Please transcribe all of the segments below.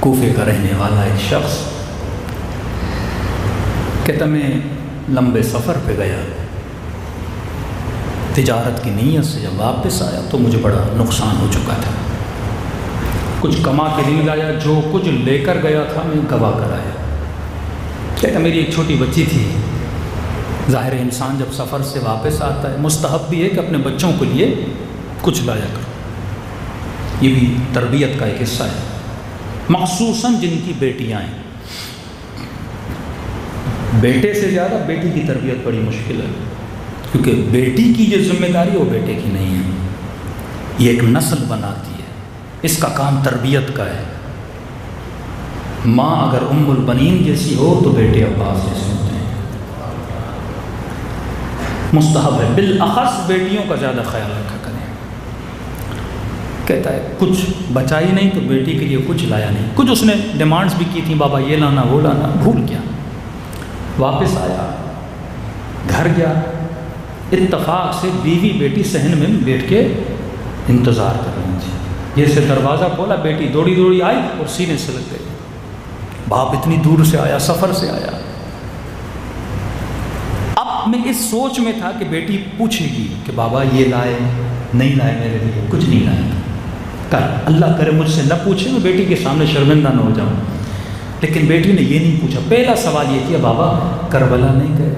کوفے کا رہنے والا ایک شخص کہتا میں لمبے سفر پہ گیا، تجارت کی نیت سے جب واپس آیا تو مجھے بڑا نقصان ہو چکا تھا، کچھ کما کے نہیں لایا، جو کچھ لے کر گیا تھا میں گوا کر آیا۔ کہتا میری ایک چھوٹی بچی تھی، ظاہر انسان جب سفر سے واپس آتا ہے مستحب بھی ہے کہ اپنے بچوں کے لیے کچھ لایا کرو، یہ بھی تربیت کا ایک حصہ ہے، مخصوصاً جن کی بیٹیاں ہیں۔ بیٹے سے زیادہ بیٹی کی تربیت بڑی مشکل ہے، کیونکہ بیٹی کی جو ذمہ داری وہ بیٹے کی نہیں ہے، یہ ایک نسل بناتی ہے، اس کا کام تربیت کا ہے۔ ماں اگر ام البنین جیسی ہو تو بیٹے عباس جیسے ہوتے ہیں، مستحب ہے بالاخص بیٹیوں کا زیادہ خیال رکھا کریں۔ کہتا ہے کچھ بچا ہی نہیں تو بیٹی کے لیے کچھ لایا نہیں، کچھ اس نے ڈیمانڈز بھی کی تھیں، بابا یہ لانا وہ لانا، بھول گیا۔ واپس آیا، گھر گیا، اتفاق سے بیوی بیٹی صحن میں بیٹھ کے انتظار کر رہی تھی، جیسے دروازہ کھولا بیٹی دوڑی دوڑی آئی اور سینے سے لگ گئی۔ باپ اتنی دور سے آیا، سفر سے آیا، اب میں اس سوچ میں تھا کہ بیٹی پوچھے گی کہ بابا یہ لائے نہیں لائے، میرے لیے کچھ نہیں لائے، اللہ کرے مجھ سے نہ پوچھے میں بیٹی کے سامنے شرمندہ نہ ہو جاؤں، لیکن بیٹی نے یہ نہیں پوچھا۔ پہلا سوال یہ کیا، بابا کربلا نہیں گئے؟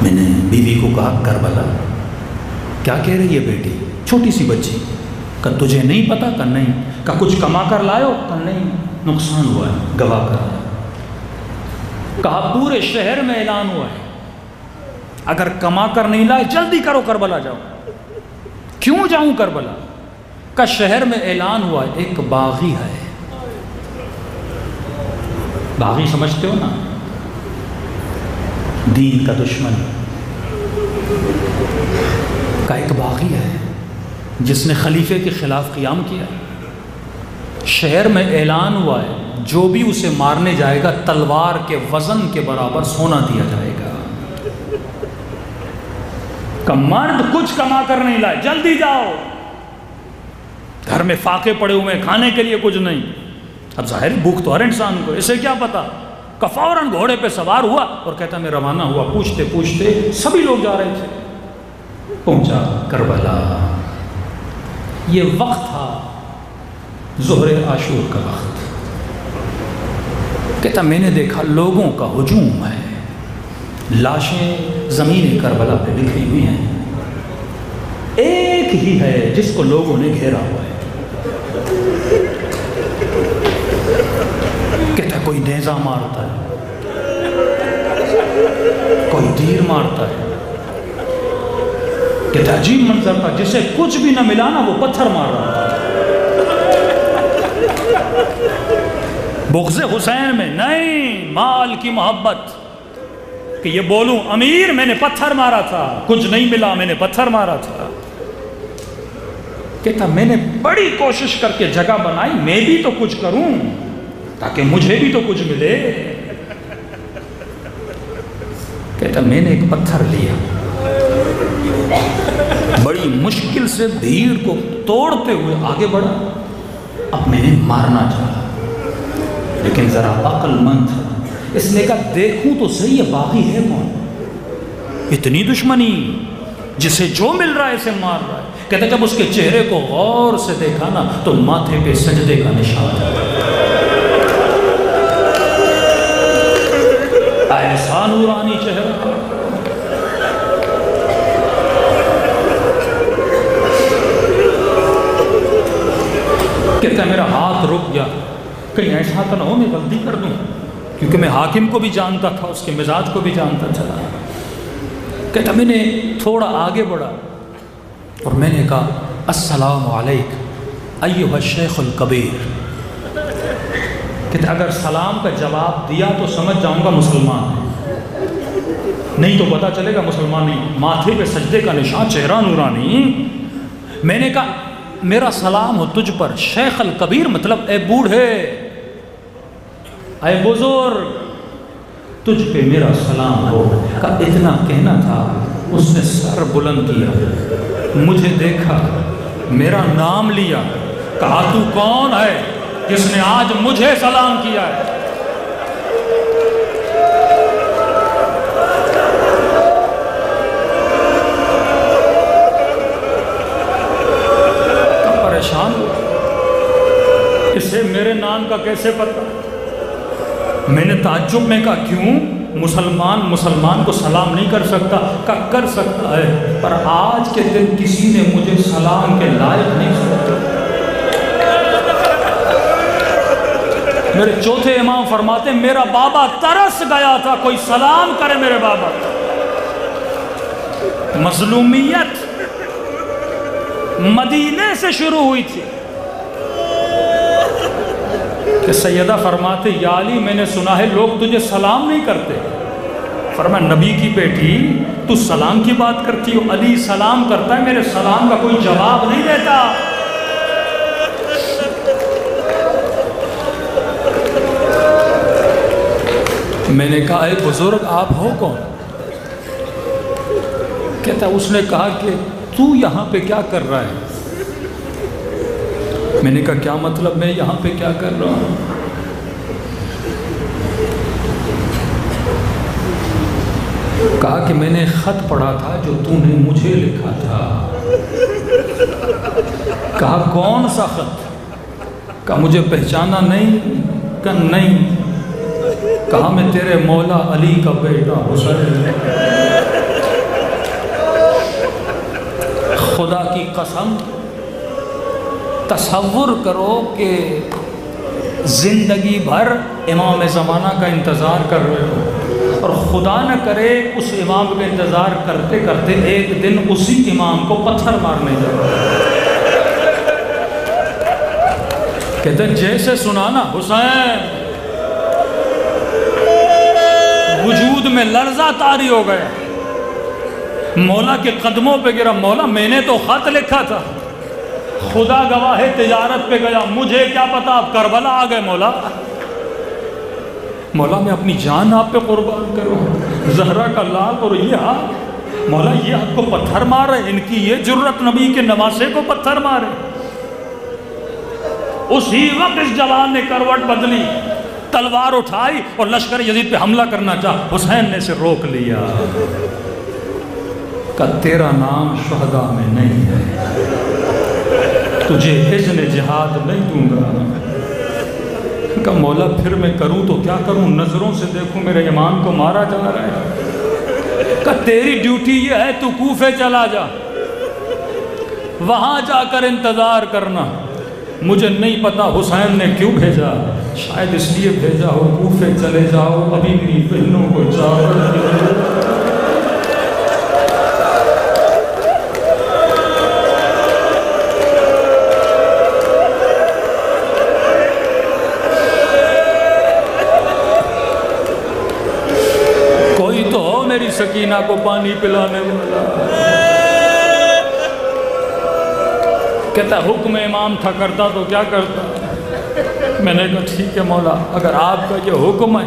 میں نے بیوی کو کہا کربلا کیا کہہ رہی ہے بیٹی، چھوٹی سی بچی، کہ تجھے نہیں پتا؟ کہ نہیں۔ کہ کچھ کما کر لائے ہو؟ کہ نہیں، نقصان ہوا ہے، گواہ کر رہا ہے۔ کہا پورے شہر میں اعلان ہوا ہے، اگر کما کر نہیں لائے جلدی کرو کربلا جاؤ۔ کیوں جاؤں کربلا؟ کہ شہر میں اعلان ہوا ہے ایک باغی ہے، باغی سمجھتے ہو نا، دین کا دشمن، کا ایک باغی ہے جس نے خلیفے کے خلاف قیام کیا۔ شہر میں اعلان ہوا ہے جو بھی اسے مارنے جائے گا تلوار کے وزن کے برابر سونا دیا جائے گا۔ کہ مرد کچھ کما کر نہیں لائے، جلدی جاؤ، گھر میں فاقے پڑے ہوئے ہیں، کھانے کے لیے کچھ نہیں۔ اب ظاہر بھوک تو ہر انسان کو، اسے کیا پتا، کہ فوراً گھوڑے پہ سوار ہوا اور کہتا میں روانہ ہوا، پوچھتے پوچھتے سبھی لوگ جا رہے تھے، پہنچا کربلا۔ یہ وقت تھا ظہر عاشور کا وقت۔ کہتا میں نے دیکھا لوگوں کا ہجوم ہے، لاشیں زمین کربلا پہ بکھری ہوئی ہیں، ایک ہی ہے جس کو لوگوں نے گھیرا ہوا ہے۔ کہتا کوئی نیزہ مارتا ہے، کوئی تیر مارتا ہے۔ کہتا عجیب منظر تھا، جسے کچھ بھی نہ ملا نا وہ پتھر مار رہا تھا۔ بغض حسین میں نہیں، مال کی محبت، کہ یہ بولوں امیر میں نے پتھر مارا تھا، کچھ نہیں ملا میں نے پتھر مارا تھا۔ کہتا میں نے بڑی کوشش کر کے جگہ بنائی میں بھی تو کچھ کروں تاکہ مجھے بھی تو کچھ ملے۔ کہتا میں نے ایک پتھر لیا، بڑی مشکل سے بھیڑ کو توڑتے ہوئے آگے بڑھا، اب میں نے مارنا چاہا لیکن ذرا عقل مند تھا، اس نے کہا دیکھوں تو صحیح یہ باغی ہے کون، اتنی دشمنی، جسے جو مل رہا ہے اسے مار رہا ہے۔ کہتا جب اس کے چہرے کو غور سے دیکھا نا تو ماتھے پہ سجدے کا نشان ہے، ایسا نورانی چہرہ۔ کہتا میرا ہاتھ رک گیا، کہیں ایسا تو نہ ہو میں غلطی کر دوں، کیونکہ میں حاکم کو بھی جانتا تھا، اس کے مزاج کو بھی جانتا تھا۔ کہتا میں نے تھوڑا آگے بڑھا اور میں نے کہا السلام علیک ایھا الشیخ الکبیر۔ کہتا اگر سلام کا جواب دیا تو سمجھ جاؤں گا مسلمان ہے، نہیں تو پتہ چلے گا مسلمان نہیں۔ ماتھے پہ سجدے کا نشان، چہرہ نورانی۔ میں نے کہا میرا سلام ہو تجھ پر شیخ الکبیر، مطلب اے بوڑھے، اے بزرگ، تجھ پہ میرا سلام ہو۔ کہ اتنا کہنا تھا، اس نے سر بلند کیا، مجھے دیکھا، میرا نام لیا، کہا تو کون ہے جس نے آج مجھے سلام کیا ہے؟ پریشان اسے میرے نام کا کیسے پتا؟ میں نے تعجب میں کہا کیوں؟ مسلمان کو سلام نہیں کر سکتا؟ کہا کر سکتا ہے، پر آج کے دن کسی نے مجھے سلام کے لائق نہیں سمجھا۔ میرے چوتھے امام فرماتے ہیں میرا بابا ترس گیا تھا کوئی سلام کرے میرے بابا۔ مظلومیت مدینے سے شروع ہوئی تھی کہ سیدہ فرماتے یا علی میں نے سنا ہے لوگ تجھے سلام نہیں کرتے۔ فرمایا نبی کی بیٹی تو سلام کی بات کرتی ہو؟ علی سلام کرتا ہے، میرے سلام کا کوئی جواب نہیں دیتا۔ میں نے کہا اے بزرگ آپ ہو کون؟ کہتا اس نے کہا کہ تو یہاں پہ کیا کر رہا ہے؟ میں نے کہا کیا مطلب میں یہاں پہ کیا کر رہا ہوں؟ کہا کہ میں نے خط پڑھا تھا جو تو نے مجھے لکھا تھا۔ کہا کون سا خط؟ کہا مجھے پہچانا نہیں؟ کہا نہیں۔ کہا میں تیرے مولا علی کا بیٹا حسین۔ خدا کی قسم تصور کرو کہ زندگی بھر امام زمانہ کا انتظار کر رہے ہو اور خدا نہ کرے اس امام کا انتظار کرتے کرتے ایک دن اسی امام کو پتھر مارنے جاؤ۔ کہتے ہیں جیسے سنانا حسین وجود میں لرزہ طاری ہو گیا، مولا کے قدموں پہ گرا۔ مولا میں نے تو خط لکھا تھا، خدا گواہ تجارت پہ گیا، مجھے کیا پتا آپ کربلا آ گئے۔ مولا میں اپنی جان آپ پہ قربان کروں، زہرا کا لال اور یہ ہاتھ، مولا یہ آپ کو پتھر مار رہے، ان کی یہ جرت نبی کے نواسے کو پتھر مارے۔ اسی وقت اس جوان نے کروٹ بدلی، تلوار اٹھائی اور لشکر یزید پہ حملہ کرنا چاہا۔ حسین نے اسے روک لیا کہ تیرا نام شہداء میں نہیں ہے، تجھے اذن جہاد نہیں دوں گا۔ کہ مولا پھر میں کروں تو کیا کروں؟ نظروں سے دیکھوں میرے امام کو مارا جا رہا ہے۔ کہ تیری ڈیوٹی یہ ہے تو کوفے چلا جا، وہاں جا کر انتظار کرنا۔ مجھے نہیں پتا حسین نے کیوں بھیجا، شاید اس لیے بھیجا ہو کوفے چلے جاؤ، ابھی میری بہنوں کو چاول۔ کوئی تو ہو میری سکینہ کو پانی پلانے والا۔ کہتا حکم امام تھا، کرتا تو کیا کرتا؟ میں نے کہا ٹھیک ہے مولا اگر آپ کا یہ حکم ہے۔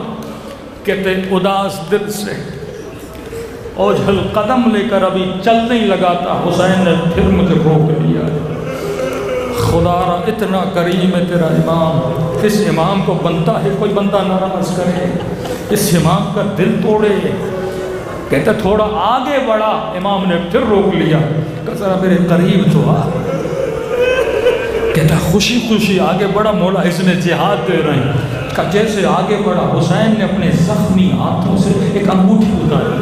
کہتے اداس دل سے اوجھل قدم لے کر ابھی چل نہیں لگاتا، حسین نے پھر مجھے روک لیا۔ خدا را اتنا کریم ہے تیرا امام، اس امام کو بنتا ہے کوئی بندہ ناراض کرے، اس امام کا دل توڑے۔ کہتا تھوڑا آگے بڑھا، امام نے پھر روک لیا کہ ذرا میرے قریب تو آ۔ کہتا خوشی خوشی آگے بڑھا، مولا اس نے جہاد دے رہے ہیں۔ کہ جیسے آگے بڑھا حسین نے اپنے زخمی ہاتھوں سے ایک انگوٹھی اتاری۔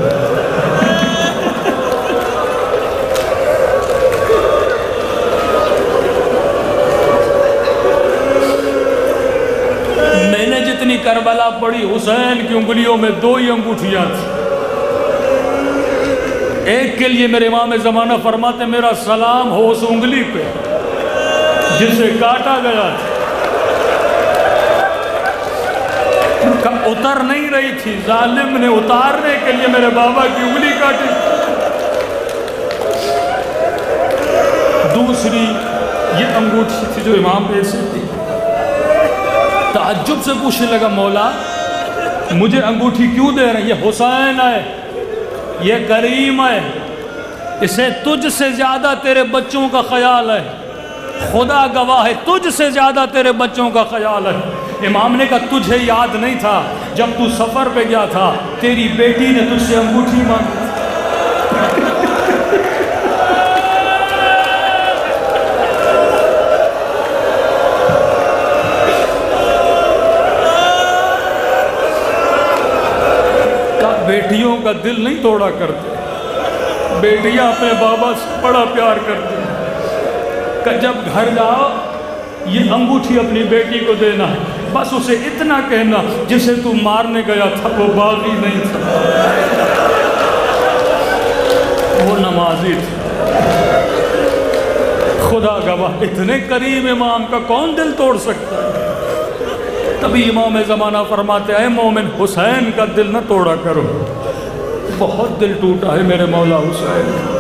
میں نے جتنی کربلا پڑھی حسین کی انگلیوں میں 2 ہی انگوٹھیاں تھیں۔ ایک کے لیے میرے امام زمانہ فرماتے میرا سلام ہو اس انگلی پہ جسے کاٹا گیا تھا۔ اتر نہیں رہی تھی، ظالم نے اتارنے کے لیے میرے بابا کی انگلی کاٹی۔ دوسری یہ انگوٹھی تھی جو امام پہ ایسے تھی۔ تعجب سے پوچھنے لگا مولا مجھے انگوٹھی کیوں دے رہے ہیں؟ یہ حسین ہے، یہ کریم ہے، اسے تجھ سے زیادہ تیرے بچوں کا خیال ہے، خدا گواہ ہے تجھ سے زیادہ تیرے بچوں کا خیال ہے۔ امام نے کہا تجھے یاد نہیں تھا جب تو سفر پہ گیا تھا تیری بیٹی نے تجھ سے انگوٹھی مانگی۔ بیٹیوں کا دل نہیں توڑا کرتے، بیٹیاں اپنے بابا سے بڑا پیار کرتے ہیں کہ جب گھر جاؤ یہ انگوٹھی اپنی بیٹی کو دینا ہے، بس اسے اتنا کہنا جسے تو مارنے گیا تھا وہ باغی نہیں تھا، وہ نمازی تھا۔ خدا گواہ اتنے قریب امام کا کون دل توڑ سکتا ہے؟ تبھی امام زمانہ فرماتے ہیں مومن حسین کا دل نہ توڑا کرو، بہت دل ٹوٹا ہے میرے مولا حسین۔